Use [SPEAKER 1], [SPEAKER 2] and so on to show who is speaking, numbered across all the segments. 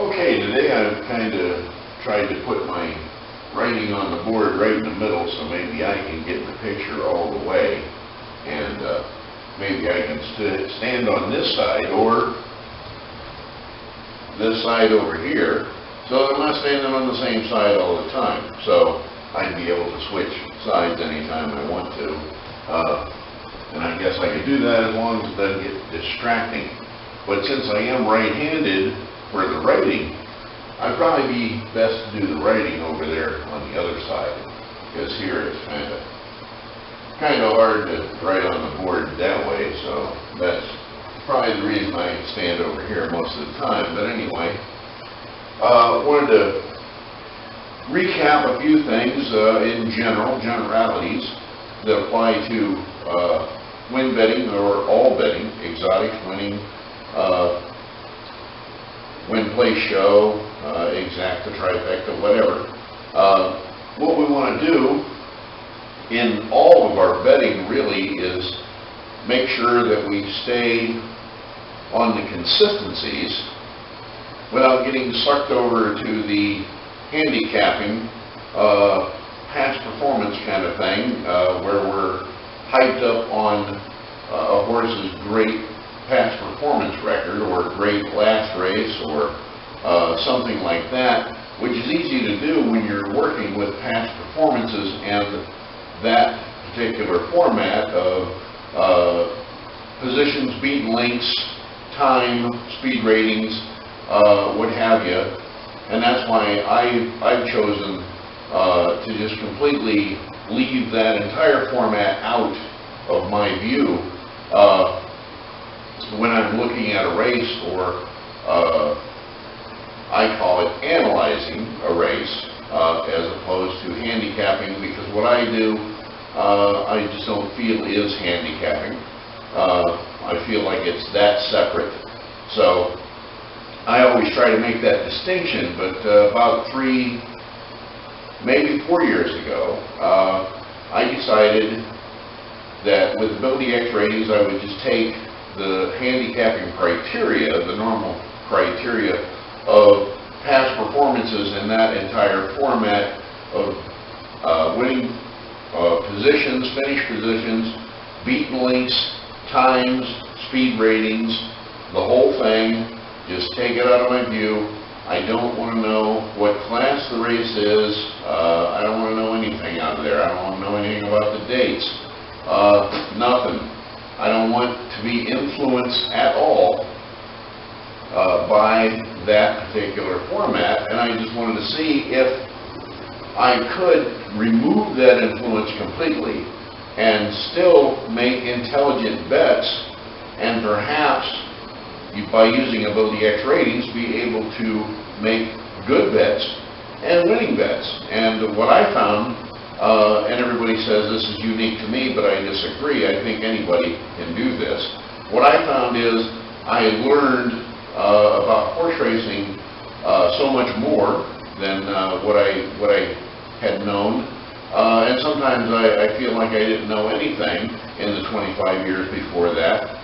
[SPEAKER 1] Okay, today I've kind of tried to put my writing on the board right in the middle, so maybe I can get the picture all the way, and maybe I can stand on this side or this side over here, so that I'm not standing on the same side all the time. So I'd be able to switch sides anytime I want to, and I guess I could do that as long as it doesn't get distracting. But since I am right-handed for the writing, I'd probably be best to do the writing over there on the other side, because here it's kind of hard to write on the board that way, so that's probably the reason I stand over here most of the time. But anyway, wanted to recap a few things in generalities that apply to win betting or all betting, exotics, winning, win, play, show, exacta, trifecta, whatever. What we want to do in all of our betting really is make sure that we stay on the consistencies without getting sucked over to the handicapping, past performance kind of thing, where we're hyped up on a horse's great past performance record or great last race or something like that, which is easy to do when you're working with past performances and that particular format of positions, beaten lengths, time, speed ratings, what have you. And that's why I've chosen to just completely leave that entire format out of my view when I'm looking at a race, or I call it analyzing a race, as opposed to handicapping, because what I do, I just don't feel is handicapping. I feel like it's that separate. So I always try to make that distinction, but about 3, maybe 4 years ago, I decided that with Ability X ratings, I would just take the handicapping criteria, the normal criteria of past performances in that entire format of winning positions, finish positions, beaten lengths, times, speed ratings, the whole thing. Just take it out of my view. I don't want to know what class the race is. I don't want to know anything out of there. I don't want to know anything about the dates. Nothing. I don't want to be influenced at all by that particular format, and I just wanted to see if I could remove that influence completely and still make intelligent bets, and perhaps by using Ability X ratings be able to make good bets and winning bets. And what I found, and everybody says this is unique to me, but I disagree. I think anybody can do this. What I found is I learned about horse racing so much more than what I had known. And sometimes I feel like I didn't know anything in the 25 years before that.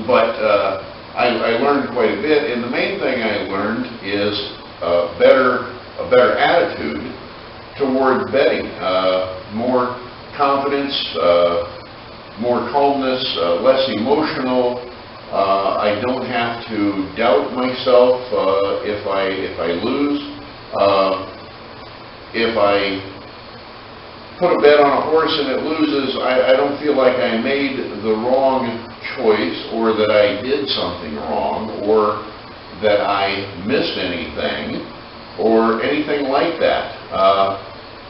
[SPEAKER 1] But I learned quite a bit, and the main thing I learned is a better attitude toward betting, more confidence, more calmness, less emotional. I don't have to doubt myself if I lose. If I put a bet on a horse and it loses, I don't feel like I made the wrong choice, or that I did something wrong, or that I missed anything, or anything like that.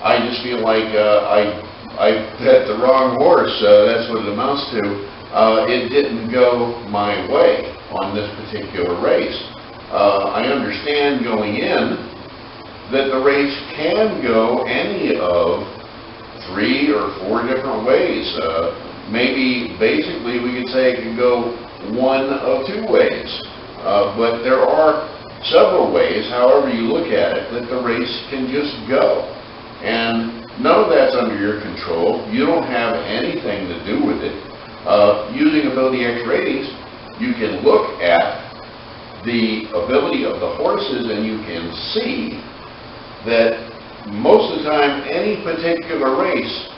[SPEAKER 1] I just feel like I bet the wrong horse. That's what it amounts to. It didn't go my way on this particular race. I understand going in that the race can go any of 3 or 4 different ways. Maybe basically we could say it can go 1 of 2 ways. But there are several ways, however you look at it, that the race can just go. And none of that's under your control. You don't have anything to do with it. Using Ability X ratings, you can look at the ability of the horses, and you can see that most of the time any particular race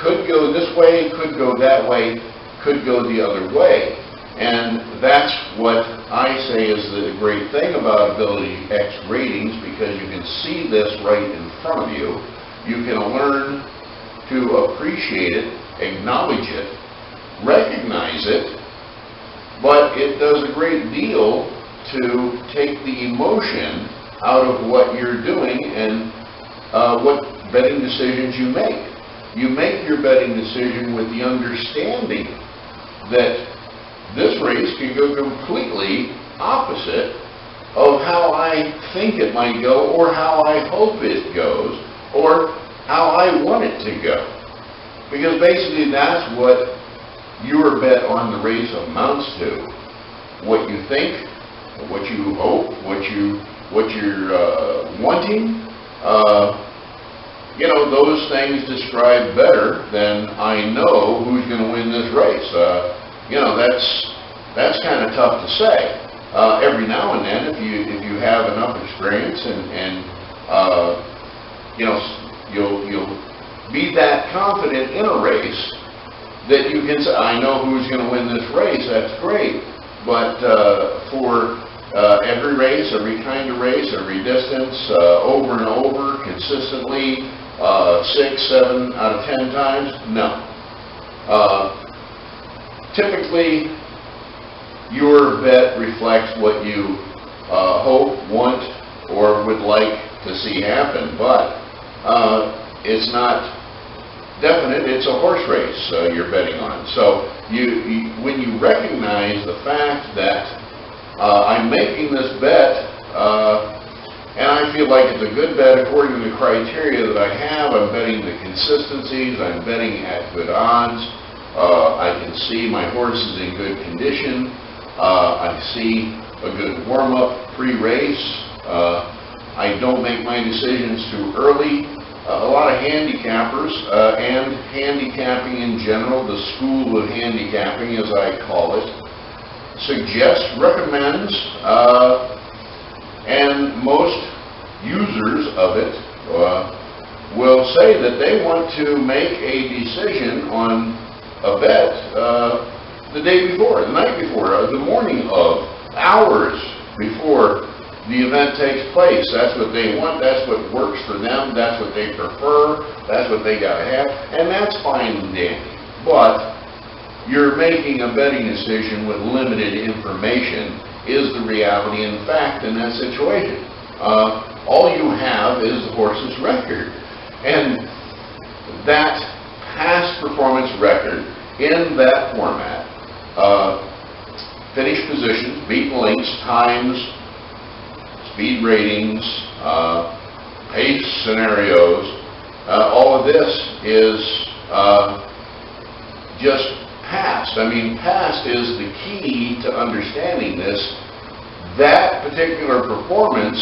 [SPEAKER 1] could go this way, could go that way, could go the other way. And that's what I say is the great thing about Ability X ratings, because you can see this right in front of you. You can learn to appreciate it, acknowledge it, recognize it, but it does a great deal to take the emotion out of what you're doing and what betting decisions you make. You make your betting decision with the understanding that this race can go completely opposite of how I think it might go, or how I hope it goes, or how I want it to go. Because basically that's what your bet on the race amounts to. What you think, what you hope, what you're wanting, you know, those things describe better than I know who's going to win this race. You know, that's kind of tough to say. Every now and then, if you have enough experience and you know, you'll be that confident in a race that you can say, I know who's going to win this race. That's great. But for every race, every kind of race, every distance, over and over, consistently, 6, 7 out of 10 times, no. Typically, your bet reflects what you hope, want, or would like to see happen, but it's not definite. It's a horse race you're betting on. So when you recognize the fact that I'm making this bet, and I feel like it's a good bet according to the criteria that I have, I'm betting the consistencies, I'm betting at good odds, I can see my horse is in good condition, I see a good warm-up pre-race, I don't make my decisions too early. A lot of handicappers and handicapping in general, the school of handicapping as I call it, recommends, and most users of it will say that they want to make a decision on a bet the day before, the night before, the morning of, hours before the event takes place. That's what they want, that's what works for them, that's what they prefer, that's what they gotta have, and that's fine and dandy. But you're making a betting decision with limited information is the reality and fact in that situation. All you have is the horse's record, and that past performance record in that format, finish positions, beaten lengths, times, speed ratings, pace scenarios, all of this is just past. I mean, past is the key to understanding this. That particular performance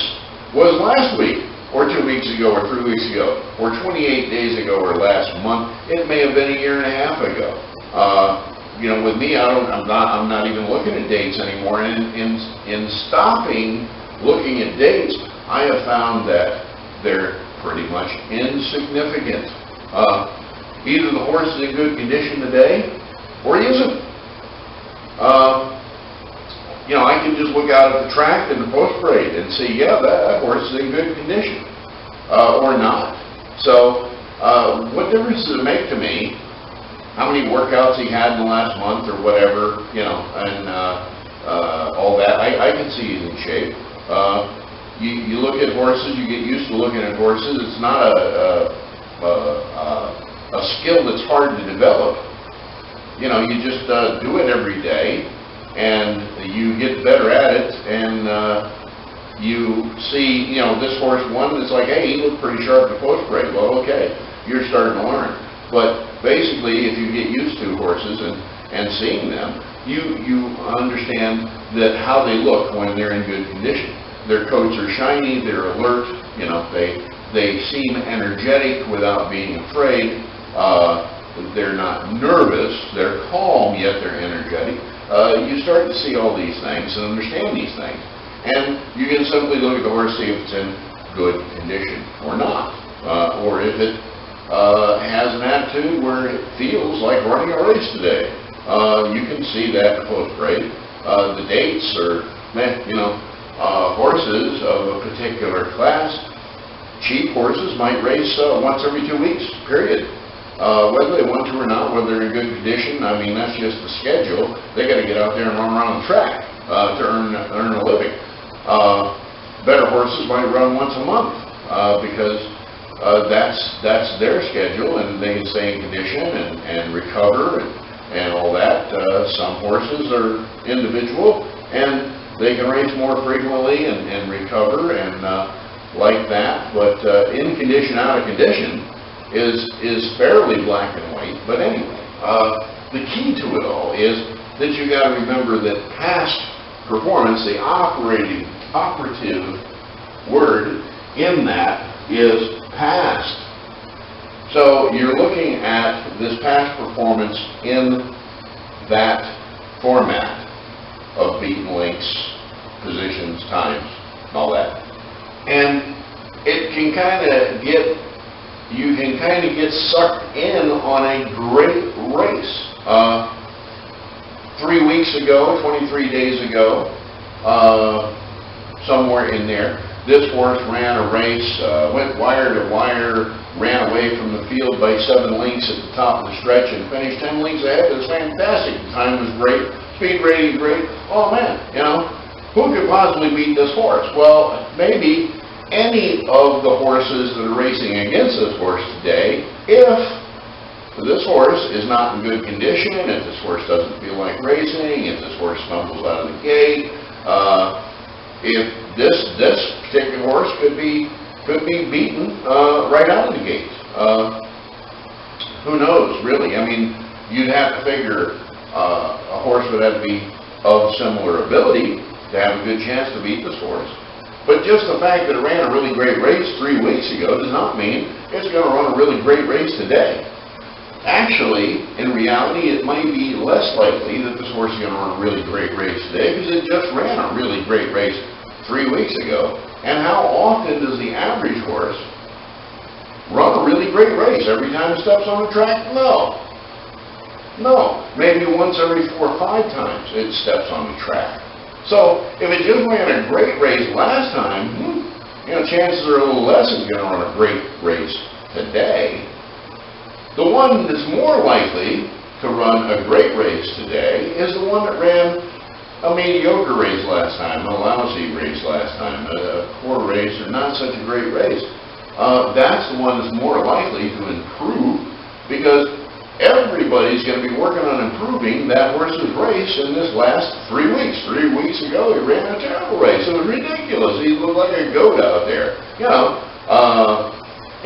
[SPEAKER 1] was last week, or 2 weeks ago, or 3 weeks ago, or 28 days ago, or last month. It may have been a year and a half ago. You know, with me, I'm not even looking at dates anymore. And in stopping looking at dates, I have found that they're pretty much insignificant. Either the horse is in good condition today, or he isn't. You know, I can just look out at the track in the post-parade and see, yeah, that horse is in good condition, or not. So, what difference does it make to me how many workouts he had in the last month or whatever, you know, and all that? I can see he's in shape. You look at horses, you get used to looking at horses. It's not a skill that's hard to develop. You know, you just do it every day, and you get better at it, and you see, you know, this horse won, it's like, hey, he looked pretty sharp at the post parade. Well, okay, you're starting to learn. But basically, if you get used to horses and seeing them, you understand that how they look when they're in good condition. Their coats are shiny, they're alert, you know, they seem energetic without being afraid. They're not nervous, they're calm, yet they're energetic. You start to see all these things and understand these things. And you can simply look at the horse, see if it's in good condition or not, or if it has an attitude where it feels like running a race today. You can see that post-race. The dates are, horses of a particular class. Cheap horses might race once every 2 weeks, period. Whether they want to or not, whether they're in good condition, I mean, that's just the schedule. They got to get out there and run around the track to earn a living. Better horses might run once a month because that's their schedule, and they can stay in condition and recover and all that. Some horses are individual, and they can race more frequently and recover and like that. But in condition, out of condition is fairly black and white. But anyway, the key to it all is that you got to remember that past performance, the operative word in that is past. So you're looking at this past performance in that format of beaten links, positions, times, all that. And it can kind of get, you can kind of get sucked in on a great race. 3 weeks ago, 23 days ago, somewhere in there, this horse ran a race, went wire to wire, ran away from the field by 7 lengths at the top of the stretch and finished 10 lengths ahead. It was fantastic. The time was great. Speed rating great. Oh man, who could possibly beat this horse? Well, maybe any of the horses that are racing against this horse today, if this horse is not in good condition, if this horse doesn't feel like racing, if this horse stumbles out of the gate, if this particular horse could be beaten right out of the gate. Who knows, really? I mean, you'd have to figure a horse would have to be of similar ability to have a good chance to beat this horse. But just the fact that it ran a really great race 3 weeks ago does not mean it's going to run a really great race today. Actually, in reality, it might be less likely that this horse is going to run a really great race today because it just ran a really great race 3 weeks ago. And how often does the average horse run a really great race? Every time it steps on the track? No. Maybe once every 4 or 5 times it steps on the track. So if it just ran a great race last time, chances are a little less it's going to run a great race today. The one that's more likely to run a great race today is the one that ran a mediocre race last time, a lousy race last time, a poor race, or not such a great race. That's the one that's more likely to improve, because everybody's going to be working on improving that horse's race in this last 3 weeks. 3 weeks ago, he ran a terrible race. It was ridiculous. He looked like a goat out there.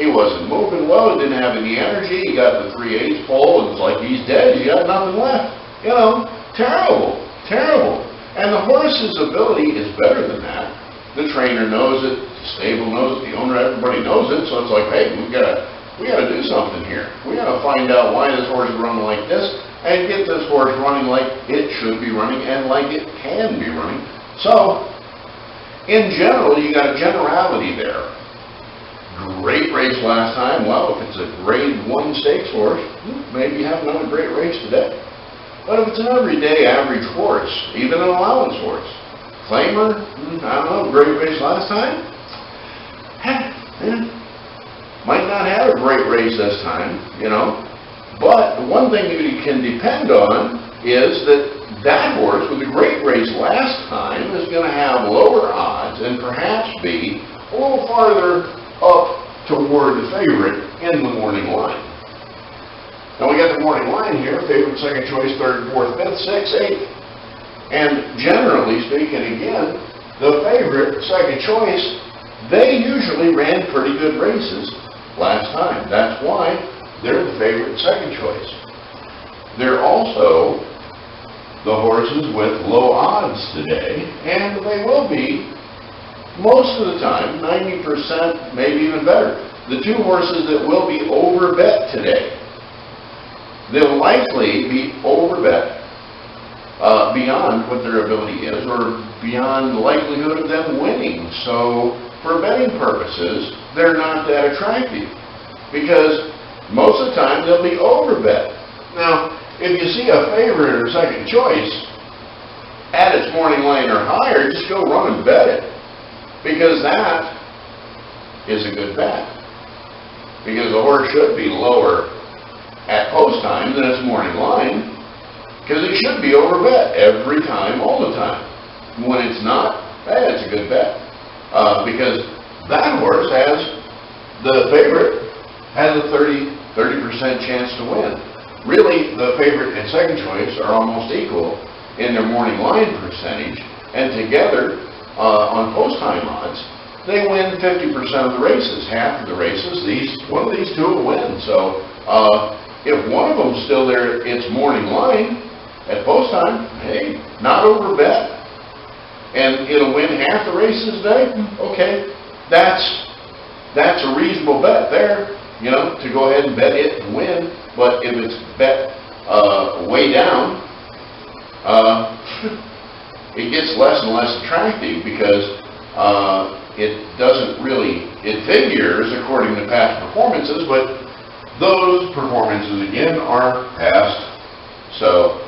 [SPEAKER 1] He wasn't moving well, didn't have any energy. He got the 3/8 pole, and it's like he's dead. He got nothing left. Terrible. And the horse's ability is better than that. The trainer knows it, the stable knows it, the owner, everybody knows it. So it's like, hey, we gotta do something here. We gotta find out why this horse is running like this and get this horse running like it should be running and like it can be running. So, in general, you got a generality there. Great race last time. Well, if it's a grade 1 stakes horse, maybe you have another great race today. But if it's an everyday average horse, even an allowance horse, claimer, I don't know, great race last time, might not have a great race this time, But the one thing you can depend on is that horse with a great race last time is going to have lower odds and perhaps be a little farther up toward the favorite in the morning line. Now we got the morning line here, favorite, second choice, third, fourth, fifth, sixth, eighth. And generally speaking, again, the favorite, second choice, they usually ran pretty good races last time. That's why they're the favorite, second choice. They're also the horses with low odds today, and they will be most of the time, 90%, maybe even better. The 2 horses that will be overbet today, they'll likely be overbet beyond what their ability is or beyond the likelihood of them winning. So for betting purposes, they're not that attractive because most of the time they'll be overbet. Now, if you see a favorite or second choice at its morning line or higher, just go run and bet it, because that is a good bet. Because the horse should be lower at post time than its morning line, because it should be overbet every time, all the time. When it's not, it's a good bet. Because that horse the favorite has a 30% chance to win. Really, the favorite and second choice are almost equal in their morning line percentage, and together, on post time odds, they win 50% of the races. Half of the races, one of these two will win. So, if one of them's still there, its morning line at post time, hey, not overbet, and it'll win half the races today. Okay, that's a reasonable bet there, to go ahead and bet it and win. But if it's bet way down, it gets less and less attractive because it doesn't really, it figures according to past performances, but those performances again are past. So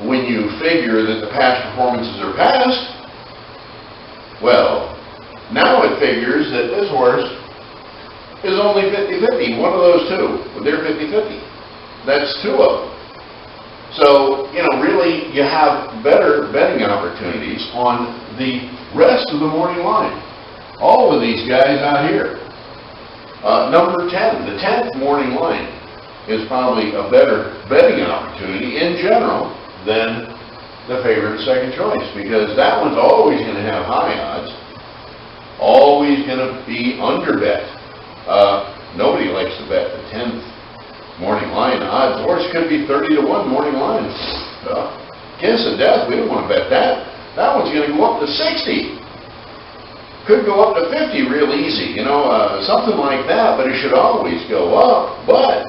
[SPEAKER 1] when you figure that the past performances are past, well, now it figures that this horse is only 50-50, one of those two. Well, they're 50-50. That's two of them. So, really, you have better betting opportunities on the rest of the morning line. All of these guys out here. Number 10, the 10th morning line is probably a better betting opportunity in general than the favorite second choice, because that one's always going to have high odds, always going to be underbet. Nobody likes to bet the 10th morning line odds. Horse could be 30-1 morning line. Kiss of death, we don't want to bet that. That one's going to go up to 60. Could go up to 50 real easy, something like that, but it should always go up. But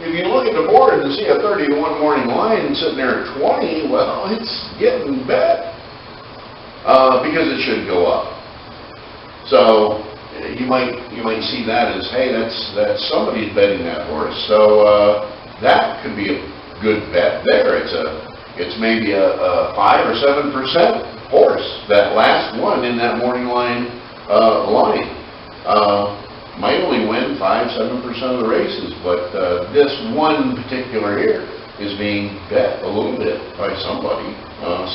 [SPEAKER 1] if you look at the board and see a 30-1 morning line sitting there at 20, well, it's getting bet because it should go up. So you might see that as, hey, that's somebody's betting that horse. So that could be a good bet there. It's maybe a 5 or 7% horse, that last one in that morning line might only win 5-7% of the races, but this one particular here is being bet a little bit by somebody.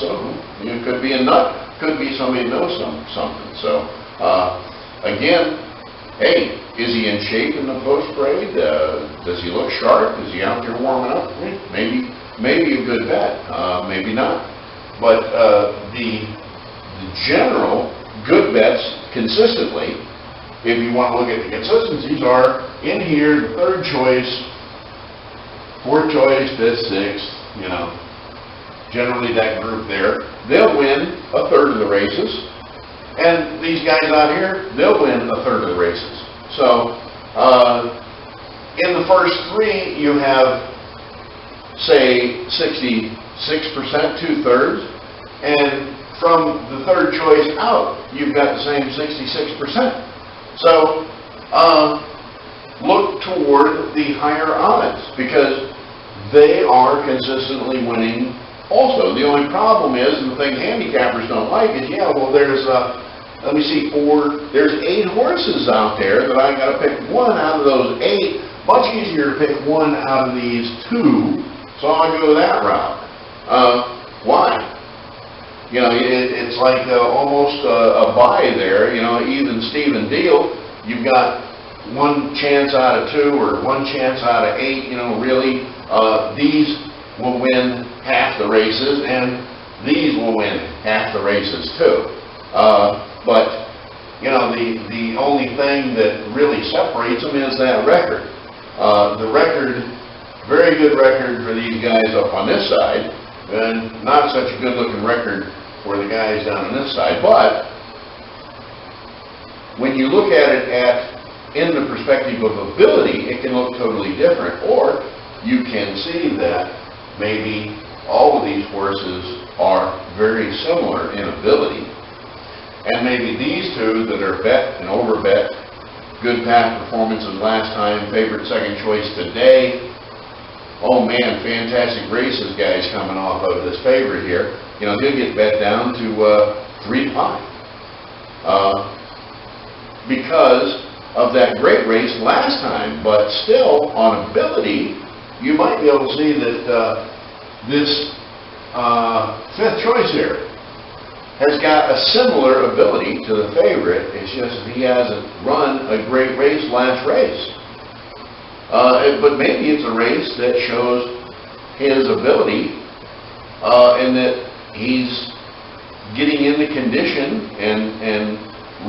[SPEAKER 1] So it could be a nut, could be somebody who knows something. So again, hey, is he in shape in the post parade? Does he look sharp? Is he out there warming up? Maybe a good bet, maybe not. But the general good bets consistently, if you want to look at the consistencies, are in here, the third choice, fourth choice, fifth, sixth, generally that group there. They'll win a third of the races. And these guys out here, they'll win a third of the races. So in the first three, you have, say, 66%, 2/3, and from the third choice out, you've got the same 66%. So look toward the higher odds, because they are consistently winning also. The only problem is, and the thing handicappers don't like is, there's let me see, there's 8 horses out there that I got to pick one out of those 8. Much easier to pick one out of these 2, so I'll go that route. Why? It's like almost a buy there, even Steven deal. You've got 1 chance out of 2 or 1 chance out of 8, really. These will win half the races, and these will win half the races too. But the only thing that really separates them is that record. The record, very good record for these guys up on this side, and not such a good looking record for the guys down on this side. But when you look at it in the perspective of ability, it can look totally different. Or you can see that maybe all of these horses are very similar in ability. And maybe these two that are bet and over bet, good past performances last time, favorite second choice today. Oh man, fantastic races, guys, coming off of this favorite here. You know, he'll get bet down to 3 to 5 because of that great race last time. But still, on ability, you might be able to see that this fifth choice here has got a similar ability to the favorite. It's just that he hasn't run a great race last race. But maybe it's a race that shows his ability and that he's getting into condition and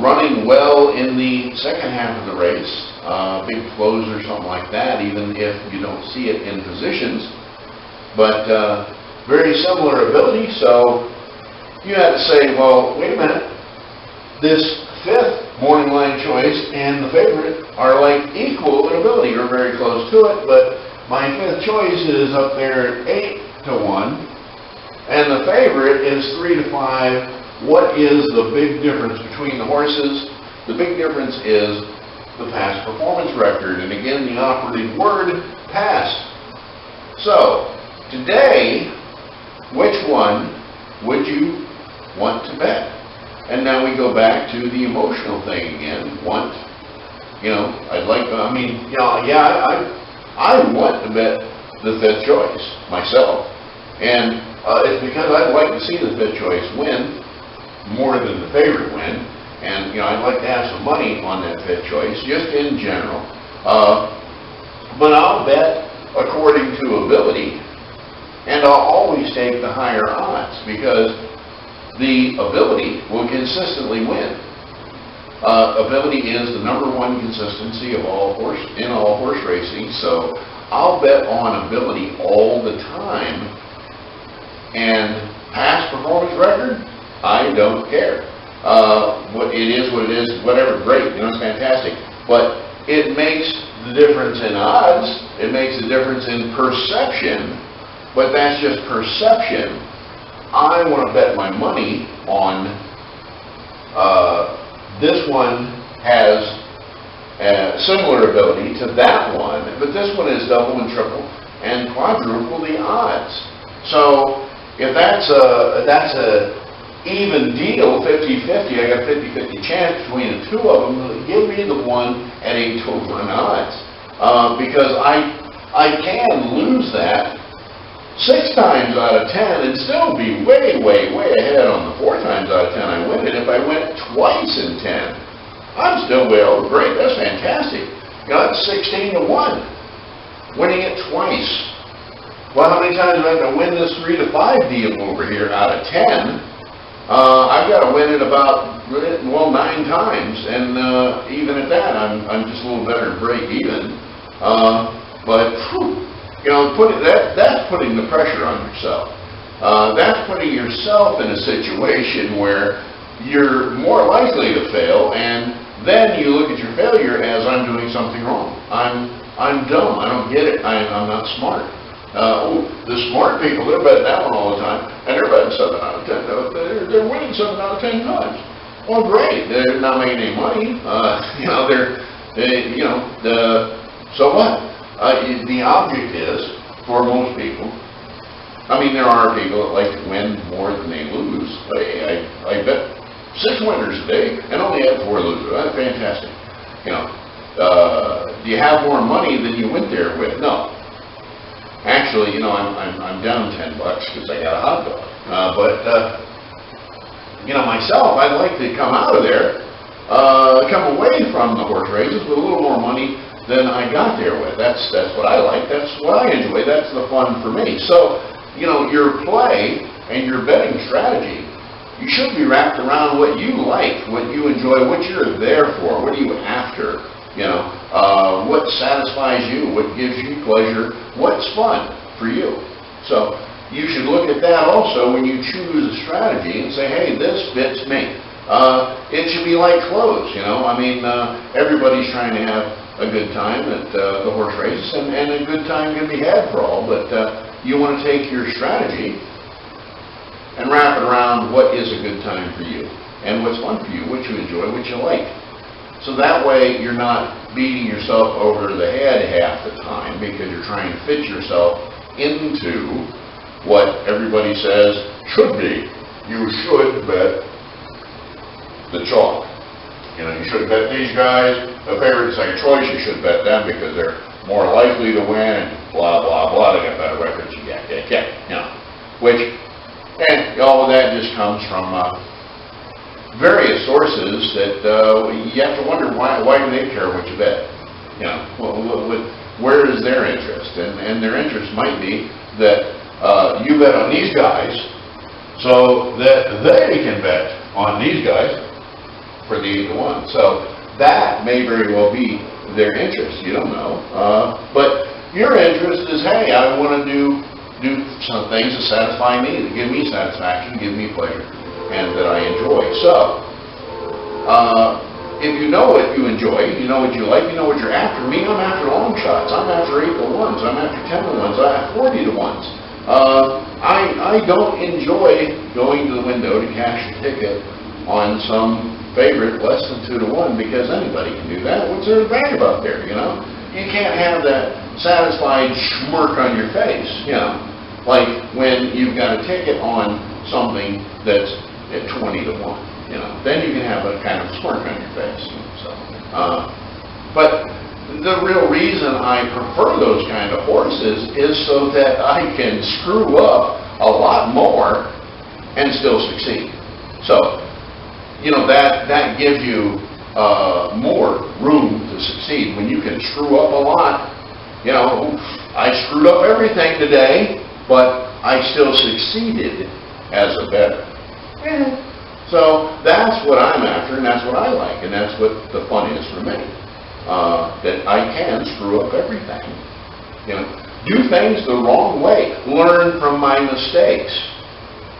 [SPEAKER 1] running well in the second half of the race, big flows or something like that, even if you don't see it in positions. But very similar ability, so you have to say, well, wait a minute, this fifth morning line choice and the favorite are like equal in ability, or very close to it, but my fifth choice is up there at 8 to 1, and the favorite is 3 to 5. What is the big difference between the horses? The big difference is the past performance record, and again, the operative word, past. So, today, which one would you want to bet? And now we go back to the emotional thing again. Want, you know, I'd like, I mean, you know, yeah, I want to bet the fifth choice myself. And it's because I'd like to see the fifth choice win more than the favorite win. And, you know, I'd like to have some money on that fifth choice, just in general. But I'll bet according to ability. And I'll always take the higher odds because the ability will consistently win. Ability is the #1 consistency of all horse racing, so I'll bet on ability all the time. And past performance record, I don't care. What it is, whatever, great, you know, it's fantastic. But it makes the difference in odds. It makes the difference in perception. But that's just perception. I want to bet my money on this one has a similar ability to that one, but this one is double and triple and quadruple the odds. So if that's a even deal, 50-50, I got 50-50 chance between the two of them, give me the one at 8 to 1 odds. Because I can lose that 6 times out of 10 and still be way ahead on the 4 times out of 10 I win it. If I win it twice in 10, I'm still way over. Great, that's fantastic. You know, that's 16 to 1. Winning it twice. Well, how many times do I have to win this 3 to 5 deal over here out of 10? I've got to win it about, well, 9 times, and even at that, I'm just a little better break even. But whew, you know, that's putting the pressure on yourself. That's putting yourself in a situation where you're more likely to fail, and then you look at your failure as I'm doing something wrong. I'm dumb. I don't get it. I'm not smart. The smart people, they're betting that one all the time, and they're betting 7 out of 10. They're winning 7 out of 10 times. Well, great. They're not making any money. You know, so what? The object is, for most people, I mean, there are people that like to win more than they lose. I bet 6 winners a day and only had 4 losers. That's fantastic. You know, do you have more money than you went there with? No. Actually, you know, I'm down $10 because I got a hot dog. You know, myself, I'd like to come out of there, come away from the horse races with a little more money than I got there with. That's what I like. That's what I enjoy. That's the fun for me. So, you know, your play and your betting strategy, you should be wrapped around what you like, what you enjoy, what you're there for, what are you after, you know, what satisfies you, what gives you pleasure, what's fun for you. So you should look at that also when you choose a strategy and say, hey, this fits me. It should be like clothes, you know. I mean, everybody's trying to have a good time at the horse races, and a good time can be had for all, but you want to take your strategy and wrap it around what is a good time for you, and what's fun for you, what you enjoy, what you like. So that way you're not beating yourself over the head half the time because you're trying to fit yourself into what everybody says should be. You should bet the chalk. You know, you should bet these guys, a favorite second choice, you should bet them because they're more likely to win, and blah, blah, blah, they got better records, you know, which, and all of that just comes from various sources that you have to wonder why do they care what you bet? You know, where is their interest? And their interest might be that you bet on these guys so that they can bet on these guys for the 8-to-1. So that may very well be their interest. You don't know. But your interest is, hey, I want to do some things that satisfy me, that give me satisfaction, give me pleasure, and that I enjoy. So, if you know what you enjoy, you know what you like, you know what you're after. Me, I'm after long shots. I'm after 8-to-1s. I'm after 10-to-1s. I have 40-to-1s. I don't enjoy going to the window to cash a ticket on some favorite less than 2-to-1 because anybody can do that. What's there to brag about there, you know? You can't have that satisfied smirk on your face, you know, like when you've got a ticket on something that's at 20-to-1, you know, then you can have a kind of smirk on your face. So, but the real reason I prefer those kind of horses is so that I can screw up a lot more and still succeed. So, you know, that gives you more room to succeed. When you can screw up a lot, you know, I screwed up everything today, but I still succeeded as a bettor. So that's what I'm after, and that's what I like, and that's what the fun is for me. That I can screw up everything. You know, do things the wrong way. Learn from my mistakes.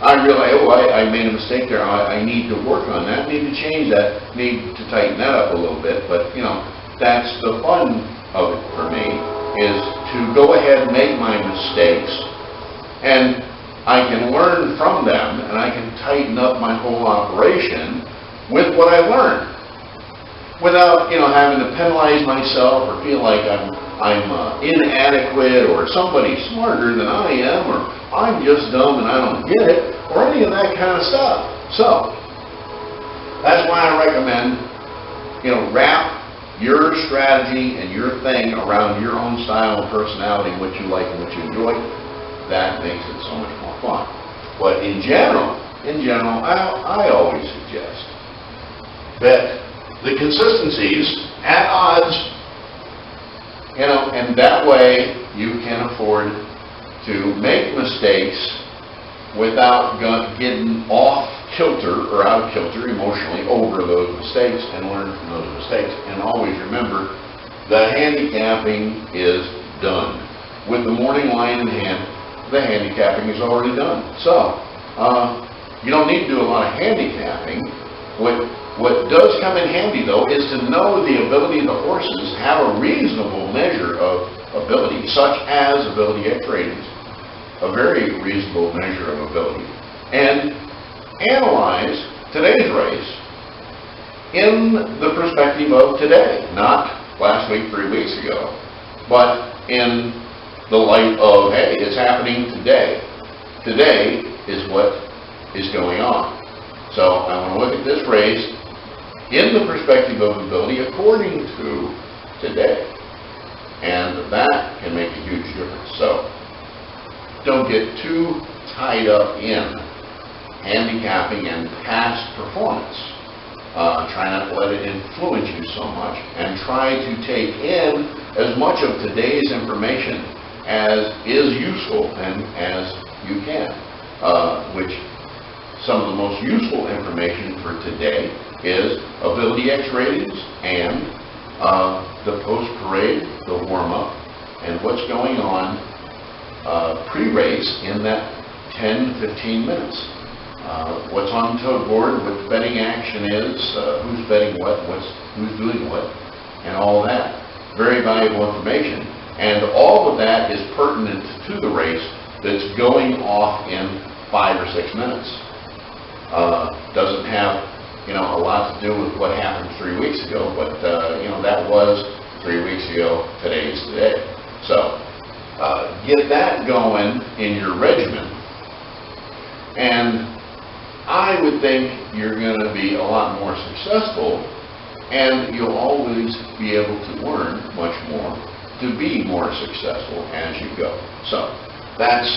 [SPEAKER 1] I realize, oh, I made a mistake there. I need to work on that. Need to change that. Need to tighten that up a little bit. But, you know, that's the fun of it for me, is to go ahead and make my mistakes, and I can learn from them, and I can tighten up my whole operation with what I learned, without, you know, having to penalize myself or feel like I'm inadequate, or somebody's smarter than I am, or I'm just dumb and I don't get it, or any of that kind of stuff. So that's why I recommend, you know, wrap your strategy and your thing around your own style and personality, what you like and what you enjoy. That makes it so much more fun. But in general, I always suggest that the consistencies at odds, you know, and that way you can afford to make mistakes without getting off kilter or out of kilter emotionally over those mistakes, and learn from those mistakes. And always remember, the handicapping is done. With the morning line in hand, the handicapping is already done. So, you don't need to do a lot of handicapping. What does come in handy, though, is to know the ability of the horses, have a reasonable measure of ability, such as ability X ratings, a very reasonable measure of ability, and analyze today's race in the perspective of today, not last week, 3 weeks ago, but in the light of, hey, it's happening today. Today is what is going on. So I want to look at this race in the perspective of ability according to today. And that can make a huge difference. So don't get too tied up in handicapping and past performance. Try not to let it influence you so much, and try to take in as much of today's information as is useful and as you can, which some of the most useful information for today is ability X ratings and the post-parade, the warm-up, and what's going on pre-race in that 10 to 15 minutes. What's on the tote board, what the betting action is, who's betting what, who's doing what, and all that. Very valuable information. And all of that is pertinent to the race, that's going off in 5 or 6 minutes. Doesn't have, a lot to do with what happened 3 weeks ago, but, that was 3 weeks ago, today's today. So, get that going in your regimen, and I would think you're going to be a lot more successful, and you'll always be able to learn much more to be more successful as you go. So, that's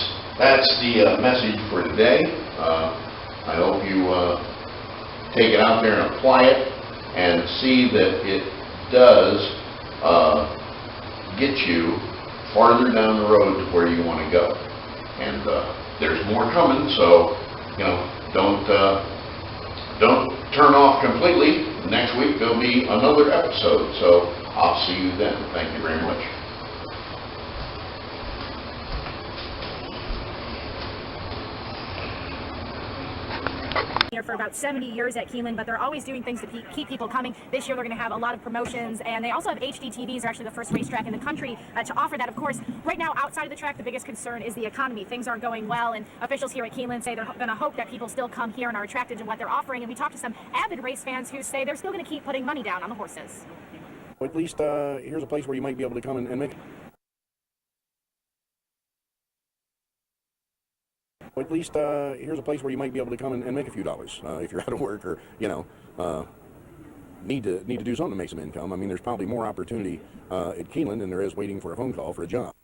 [SPEAKER 1] the message for today. I hope you take it out there and apply it and see that it does get you farther down the road to where you want to go. And there's more coming, so don't turn off completely. Next week there'll be another episode, so I'll see you then. Thank you very much.
[SPEAKER 2] Here for about 70 years at Keeneland, but they're always doing things to keep people coming. This year they're going to have a lot of promotions, and they also have HD TVs. They're actually the first racetrack in the country to offer that. Of course, right now outside of the track, the biggest concern is the economy. Things aren't going well, and officials here at Keeneland say they're going to hope that people still come here and are attracted to what they're offering. And we talked to some avid race fans who say they're still going to keep putting money down on the horses.
[SPEAKER 3] At least here's a place where you might be able to come and make. At least here's a place where you might be able to come and make a few dollars if you're out of work or need to do something to make some income. I mean, there's probably more opportunity at Keeneland than there is waiting for a phone call for a job.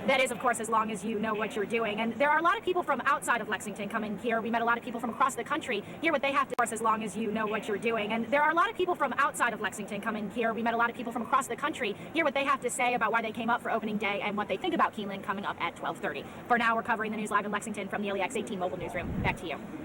[SPEAKER 2] That is, of course, as long as you know what you're doing. And there are a lot of people from outside of Lexington coming here. We met a lot of people from across the country. Hear what they have to, of course, as long as you know what you're doing. And there are a lot of people from outside of Lexington coming here. We met a lot of people from across the country. Hear what they have to say about why they came up for opening day and what they think about Keeneland coming up at 12:30. For now, we're covering the news live in Lexington from the LEX 18 mobile newsroom. Back to you.